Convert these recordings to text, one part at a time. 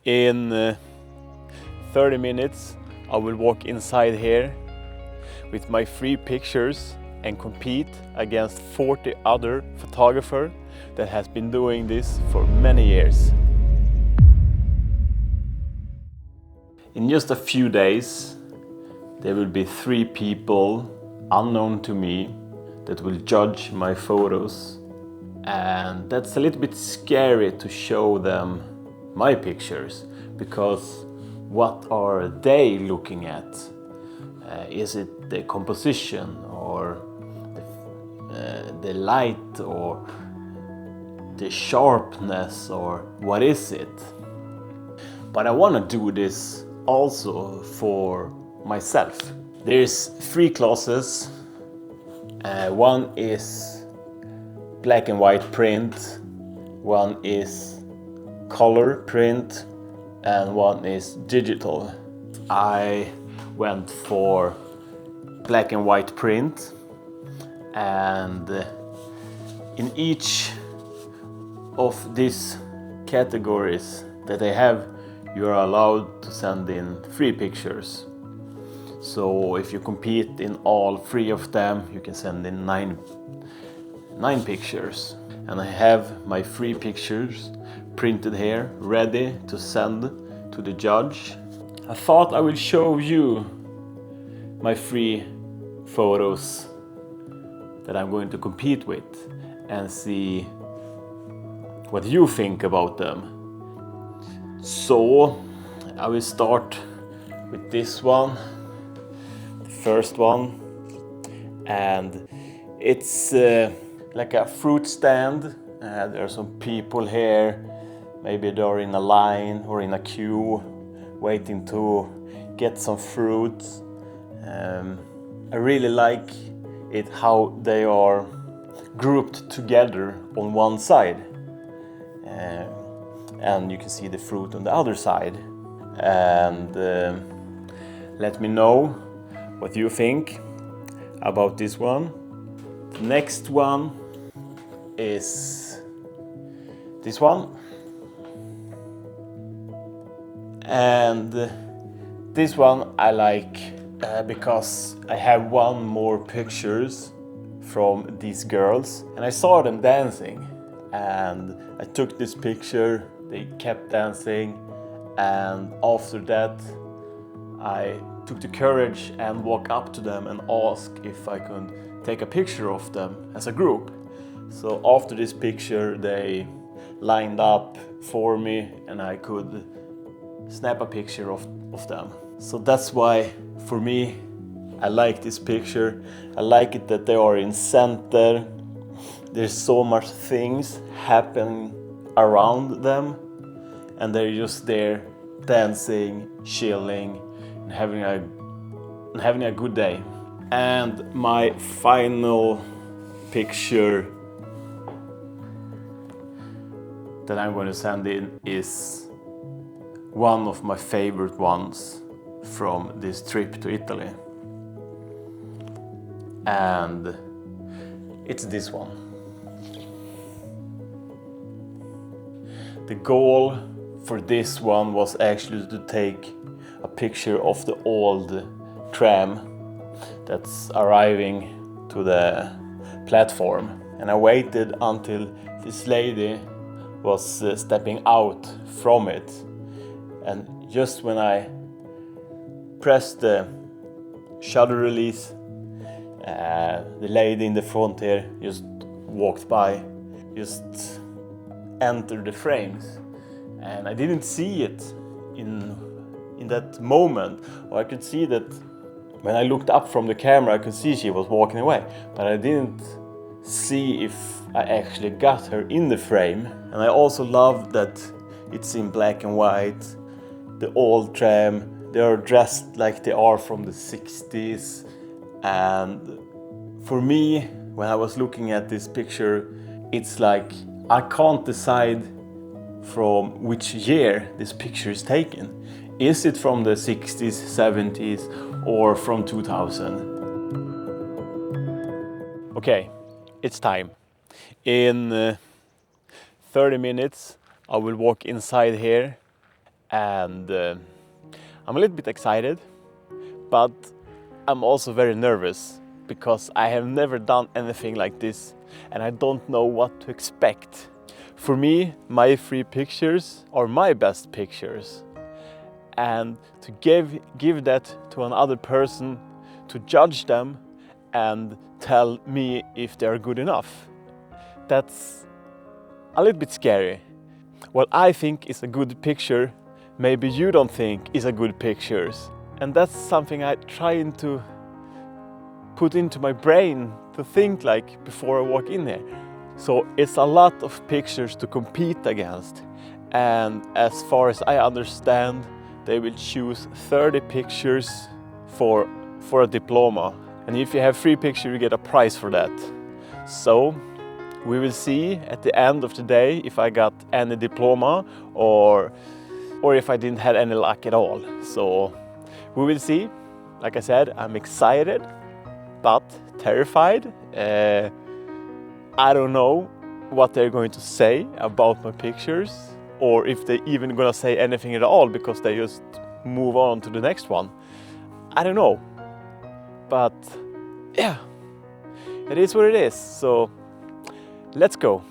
In 30 minutes, I will walk inside here with my 3 pictures and compete against 40 other photographers that has been doing this for many years. In just a few days, there will be 3 people unknown to me that will judge my photos, and that's a little bit scary to show them my pictures, because what are they looking at? Is it the composition or the light or the sharpness, or what is it? But I want to do this also for myself. There's 3 classes. One is black and white print, one is color print, and one is digital. I went for black and white print, and in each of these categories that I have, you are allowed to send in 3 pictures. So if you compete in all 3 of them, you can send in 9 pictures. And I have my 3 pictures printed here, ready to send to the judge. I thought I would show you my 3 photos that I'm going to compete with and see what you think about them. So I will start with this one, the first one, and it's like a fruit stand. There are some people here, maybe they're in a line or in a queue waiting to get some fruit. I really like it how they are grouped together on one side, and you can see the fruit on the other side. And let me know what you think about this one. The next one is this one, and this one I like because I have one more pictures from these girls, and I saw them dancing, and I took this picture. They kept dancing, and after that I took the courage and walked up to them and asked if I could take a picture of them as a group. So after this picture they lined up for me and I could snap a picture of them. So that's why, for me, I like this picture. I like it that they are in center. There's so much things happening around them, and they're just there dancing, chilling, and having a good day. And my final picture that I'm going to send in is one of my favorite ones from this trip to Italy, and it's this one. The goal for this one was actually to take a picture of the old tram that's arriving to the platform, and I waited until this lady was stepping out from it, and just when I pressed the shutter release, the lady in the front here just walked by, just entered the frames, and I didn't see it in that moment. Or I could see that when I looked up from the camera, I could see she was walking away, but I didn't see if I actually got her in the frame. And I also love that it's in black and white, the old tram. They are dressed like they are from the 60s, and for me, when I was looking at this picture, it's like I can't decide from which year this picture is taken. Is it from the 60s, 70s, or from 2000? Okay, it's time. In 30 minutes, I will walk inside here and I'm a little bit excited, but I'm also very nervous because I have never done anything like this and I don't know what to expect. For me, my 3 pictures are my best pictures, and to give that to another person to judge them and tell me if they're good enough, that's a little bit scary. What I think is a good picture, maybe you don't think is a good picture. And that's something I trying to put into my brain to think like before I walk in here. So it's a lot of pictures to compete against. And as far as I understand, they will choose 30 pictures for a diploma. And if you have 3 pictures, you get a prize for that. So we will see at the end of the day if I got any diploma or if I didn't have any luck at all. So we will see. Like I said, I'm excited but terrified. I don't know what they're going to say about my pictures, or if they're even gonna say anything at all because they just move on to the next one. I don't know. But yeah, it is what it is. So let's go.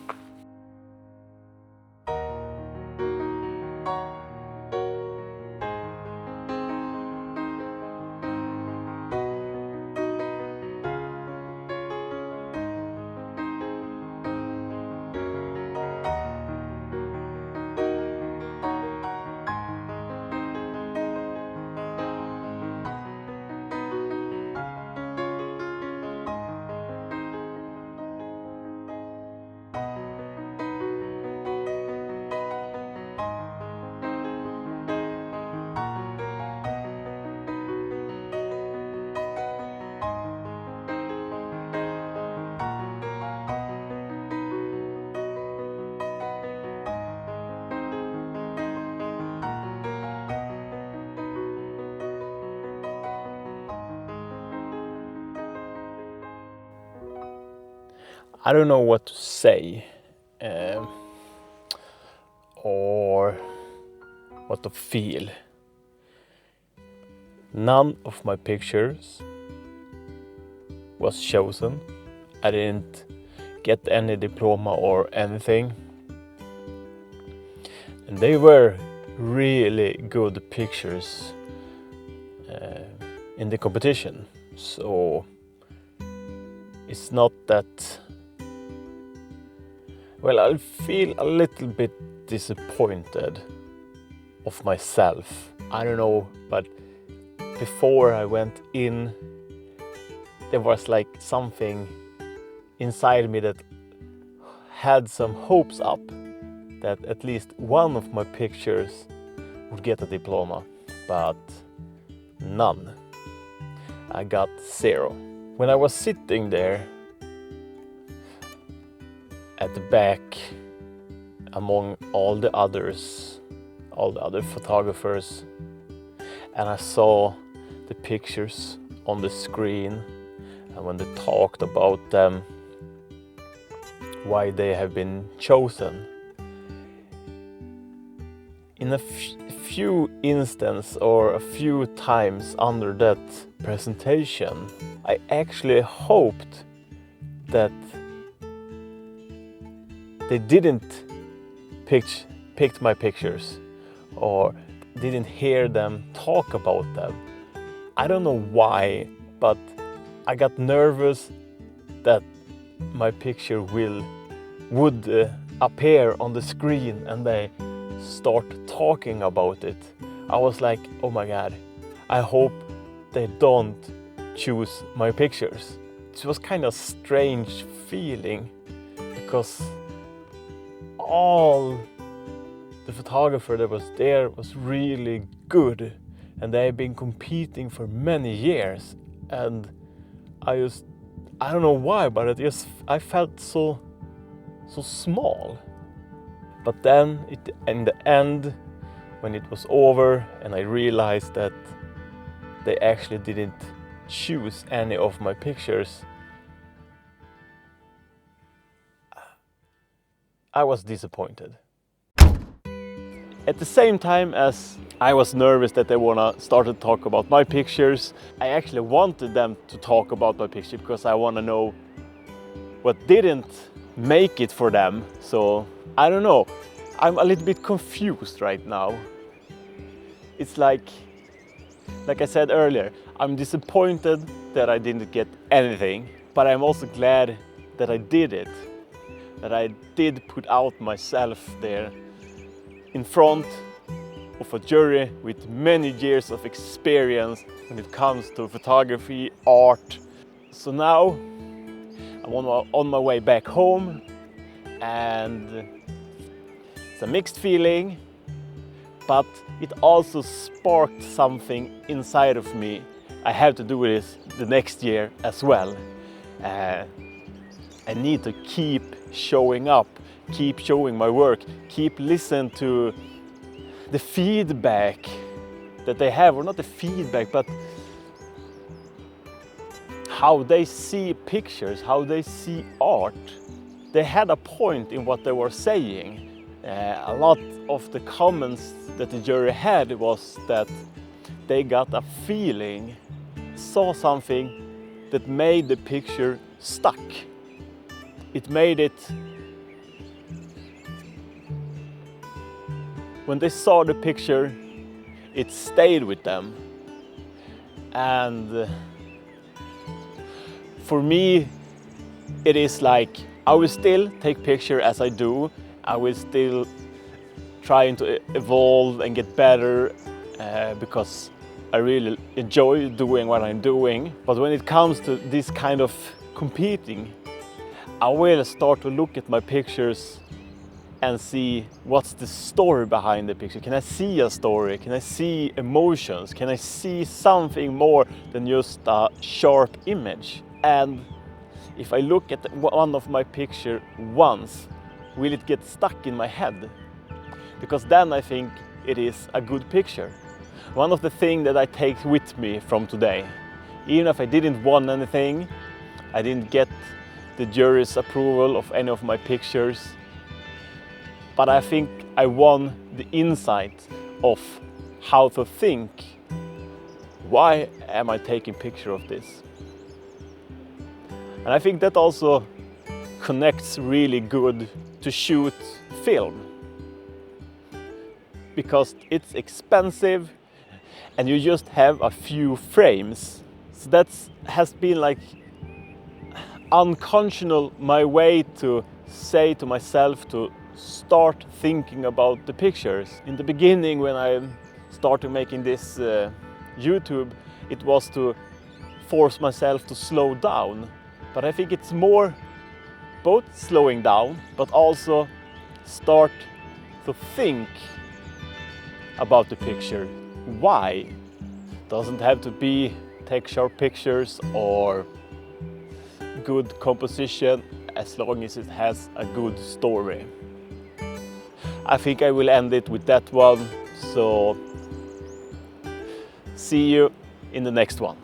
I don't know what to say or what to feel. None of my pictures was chosen. I didn't get any diploma or anything. And they were really good pictures in the competition. So it's not that... Well, I feel a little bit disappointed of myself. I don't know, but before I went in, there was like something inside me that had some hopes up that at least one of my pictures would get a diploma, but none. I got 0. When I was sitting there at the back among all the other photographers, and I saw the pictures on the screen, and when they talked about them, why they have been chosen, in a few instances or a few times under that presentation, I actually hoped that they didn't pick my pictures or didn't hear them talk about them. I don't know why, but I got nervous that my picture would appear on the screen and they start talking about it. I was like, oh my god, I hope they don't choose my pictures. It was kind of strange feeling because all the photographer that was there was really good and they have been competing for many years, and I don't know why, but I felt so small. But then in the end, when it was over and I realized that they actually didn't choose any of my pictures, I was disappointed. At the same time as I was nervous that they wanna start to talk about my pictures, I actually wanted them to talk about my picture because I wanna know what didn't make it for them. So I don't know, I'm a little bit confused right now. It's like I said earlier, I'm disappointed that I didn't get anything, but I'm also glad that I did it, that I did put out myself there in front of a jury with many years of experience when it comes to photography, art. So now I'm on my way back home, and it's a mixed feeling, but it also sparked something inside of me. I have to do this the next year as well. I need to keep showing up, keep showing my work, keep listening to the feedback that they have, or not the feedback, but how they see pictures, how they see art. They had a point in what they were saying. A lot of the comments that the jury had was that they got a feeling, saw something that made the picture stuck. It made it, when they saw the picture, it stayed with them. And for me, it is like, I will still take picture as I do. I will still trying to evolve and get better because I really enjoy doing what I'm doing. But when it comes to this kind of competing, I will start to look at my pictures and see what's the story behind the picture. Can I see a story? Can I see emotions? Can I see something more than just a sharp image? And if I look at one of my pictures once, will it get stuck in my head? Because then I think it is a good picture. One of the things that I take with me from today, even if I didn't win anything, I didn't get the jury's approval of any of my pictures, but I think I won the insight of how to think. Why am I taking picture of this? And I think that also connects really good to shoot film, because it's expensive and you just have a few frames. So that has been like unconscionable my way to say to myself to start thinking about the pictures. In the beginning, when I started making this YouTube, it was to force myself to slow down. But I think it's more both slowing down, but also start to think about the picture. Why? Doesn't have to be take sharp pictures or good composition, as long as it has a good story. I think I will end it with that one. So see you in the next one.